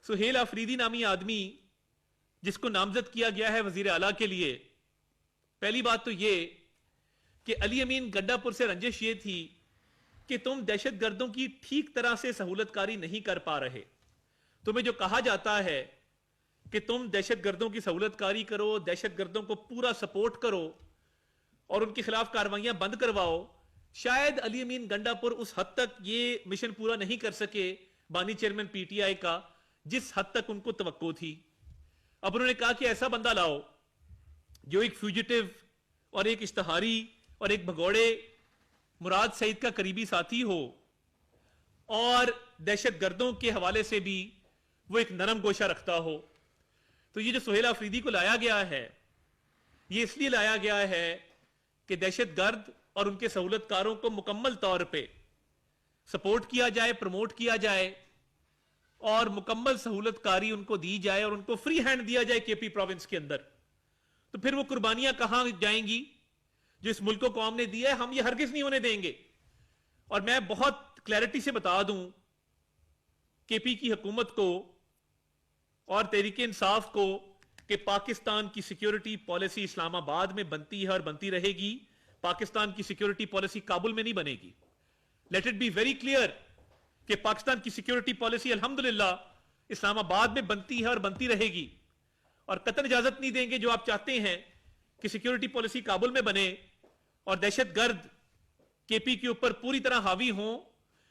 سہیل آفریدی نامی آدمی جس کو نامزد کیا گیا ہے وزیر اعلیٰ کے لیے، پہلی بات تو یہ کہ علی امین گڈا پور سے رنجش یہ تھی کہ تم دہشت گردوں کی ٹھیک طرح سے سہولت کاری نہیں کر پا رہے. تمہیں جو کہا جاتا ہے کہ تم دہشت گردوں کی سہولت کاری کرو، دہشت گردوں کو پورا سپورٹ کرو اور ان کے خلاف کاروائیاں بند کرواؤ، شاید علی امین گنڈا پور اس حد تک یہ مشن پورا نہیں کر سکے بانی چیئرمین پی ٹی آئی کا جس حد تک ان کو توقع تھی. اب انہوں نے کہا کہ ایسا بندہ لاؤ جو ایک فیوجیٹو اور ایک اشتہاری اور ایک بھگوڑے مراد سعید کا قریبی ساتھی ہو اور دہشت گردوں کے حوالے سے بھی وہ ایک نرم گوشہ رکھتا ہو. تو یہ جو سہیل آفریدی کو لایا گیا ہے یہ اس لیے لایا گیا ہے کہ دہشت گرد اور ان کے سہولت کاروں کو مکمل طور پہ سپورٹ کیا جائے، پروموٹ کیا جائے اور مکمل سہولت کاری ان کو دی جائے اور ان کو فری ہینڈ دیا جائے کے پی پروونس کے اندر. تو پھر وہ قربانیاں کہاں جائیں گی جو اس ملک کو قوم نے دیا ہے؟ ہم یہ ہرگز نہیں ہونے دیں گے. اور میں بہت کلیئرٹی سے بتا دوں کے پی کی حکومت کو اور تحریک انصاف کو کہ پاکستان کی سیکیورٹی پالیسی اسلام آباد میں بنتی ہے اور بنتی رہے گی. پاکستان کی سیکیورٹی پالیسی کابل میں نہیں بنے گی. Let it be very clear کہ پاکستان کی سیکیورٹی پالیسی الحمدللہ اسلام آباد میں بنتی ہے اور بنتی رہے گی، اور قطعاً اجازت نہیں دیں گے جو آپ چاہتے ہیں کہ سیکیورٹی پالیسی کابل میں بنے اور دہشت گرد کے پی کے اوپر پوری طرح حاوی ہوں.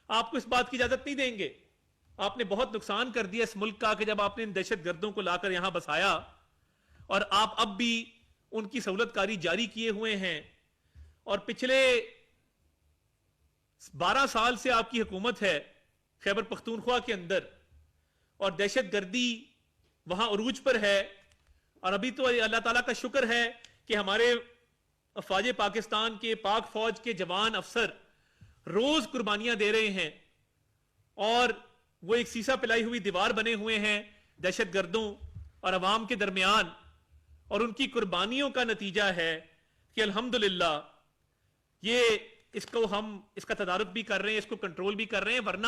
آپ کو اس بات کی اجازت نہیں دیں گے. آپ نے بہت نقصان کر دیا اس ملک کا کہ جب آپ نے ان دہشت گردوں کو لا کر یہاں بسایا اور آپ اب بھی ان کی سہولت کاری جاری کیے ہوئے ہیں. اور پچھلے 12 سال سے آپ کی حکومت ہے خیبر پختونخوا کے اندر اور دہشت گردی وہاں عروج پر ہے. اور ابھی تو اللہ تعالیٰ کا شکر ہے کہ ہمارے افواج پاکستان کے پاک فوج کے جوان افسر روز قربانیاں دے رہے ہیں اور وہ ایک سیسا پلائی ہوئی دیوار بنے ہوئے ہیں دہشت گردوں اور عوام کے درمیان. اور ان کی قربانیوں کا نتیجہ ہے کہ الحمدللہ یہ ہم اس کا تدارک بھی کر رہے ہیں، اس کو کنٹرول بھی کر رہے ہیں. ورنہ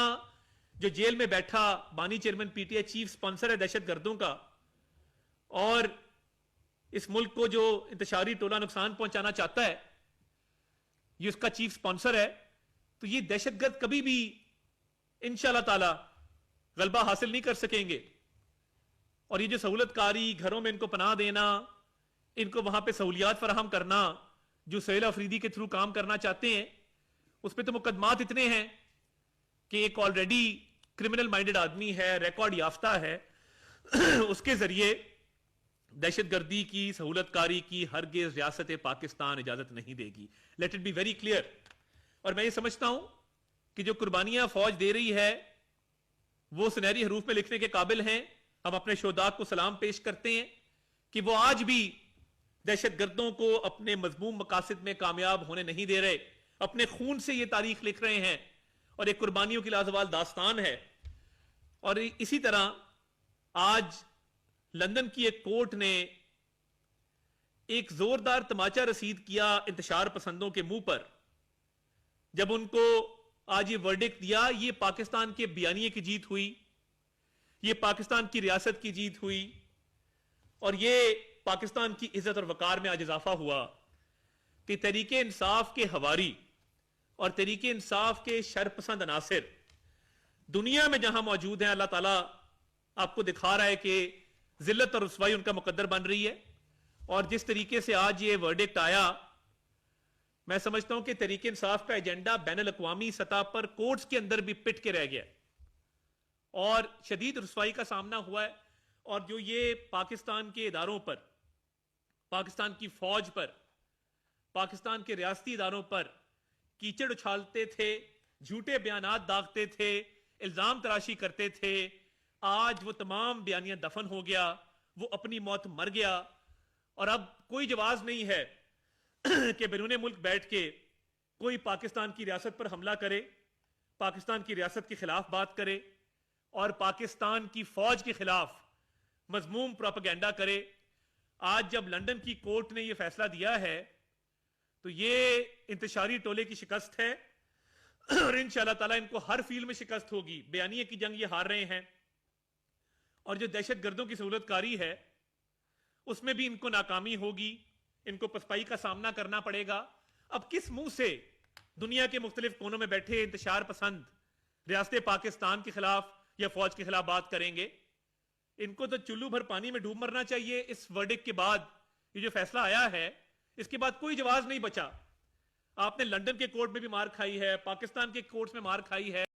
جو جیل میں بیٹھا بانی chairman P T I chief sponsor ہے دہشت گردوں کا اور اس ملک کو جو انتشاری ٹولہ نقصان پہنچانا چاہتا ہے یہ اس کا چیف سپانسر ہے، تو یہ دہشت گرد کبھی بھی انشاءاللہ تعالی غلبہ حاصل نہیں کر سکیں گے. اور یہ جو سہولت کاری، گھروں میں ان کو پناہ دینا، ان کو وہاں پہ سہولیات فراہم کرنا جو سہیل آفریدی کے تھرو کام کرنا چاہتے ہیں، اس پہ تو مقدمات اتنے ہیں کہ ایک آلریڈی کرمنل مائنڈڈ آدمی ہے، ریکارڈ یافتہ ہے، اس کے ذریعے دہشت گردی کی سہولت کاری کی ہرگز ریاست پاکستان اجازت نہیں دے گی. Let it be very clear. اور میں یہ سمجھتا ہوں کہ جو قربانیاں فوج دے رہی ہے وہ سنہری حروف میں لکھنے کے قابل ہیں. ہم اپنے شہداء کو سلام پیش کرتے ہیں کہ وہ آج بھی دہشت گردوں کو اپنے مذموم مقاصد میں کامیاب ہونے نہیں دے رہے، اپنے خون سے یہ تاریخ لکھ رہے ہیں اور ایک قربانیوں کی لازوال داستان ہے. اور اسی طرح آج لندن کی ایک کورٹ نے ایک زوردار تماچا رسید کیا انتشار پسندوں کے منہ پر جب ان کو آج یہ ورڈکٹ دیا. یہ پاکستان کے بیانیے کی جیت ہوئی، یہ پاکستان کی ریاست کی جیت ہوئی اور یہ پاکستان کی عزت اور وقار میں آج اضافہ ہوا کہ تحریک انصاف کے ہواری اور تحریک انصاف کے شرپسند عناصر دنیا میں جہاں موجود ہیں، اللہ تعالیٰ آپ کو دکھا رہا ہے کہ ذلت اور رسوائی ان کا مقدر بن رہی ہے. اور جس طریقے سے آج یہ ورڈکٹ آیا، میں سمجھتا ہوں کہ تحریک انصاف کا ایجنڈا بین الاقوامی سطح پر کورٹس کے اندر بھی پٹ کے رہ گیا اور شدید رسوائی کا سامنا ہوا ہے. اور جو یہ پاکستان کے اداروں پر، پاکستان کی فوج پر، پاکستان کے ریاستی اداروں پر کیچڑ اچھالتے تھے، جھوٹے بیانات داغتے تھے، الزام تراشی کرتے تھے، آج وہ تمام بیانیاں دفن ہو گیا، وہ اپنی موت مر گیا. اور اب کوئی جواز نہیں ہے کہ بیرون ملک بیٹھ کے کوئی پاکستان کی ریاست پر حملہ کرے، پاکستان کی ریاست کے خلاف بات کرے اور پاکستان کی فوج کے خلاف مذموم پروپیگنڈا کرے. آج جب لندن کی کورٹ نے یہ فیصلہ دیا ہے تو یہ انتشاری ٹولے کی شکست ہے اور انشاءاللہ تعالیٰ ان کو ہر فیلڈ میں شکست ہوگی. بیانیے کی جنگ یہ ہار رہے ہیں اور جو دہشت گردوں کی سہولت کاری ہے اس میں بھی ان کو ناکامی ہوگی، ان کو پسپائی کا سامنا کرنا پڑے گا۔ اب کس منہ سے دنیا کے مختلف کونوں میں بیٹھے انتشار پسند ریاست پاکستان کے خلاف یا فوج کے خلاف بات کریں گے؟ ان کو تو چلو بھر پانی میں ڈوب مرنا چاہیے۔ اس ورڈکٹ کے بعد یہ جو فیصلہ آیا ہے اس کے بعد کوئی جواز نہیں بچا۔ آپ نے لندن کے کورٹ میں بھی مار کھائی ہے، پاکستان کے کورٹس میں مار کھائی ہے۔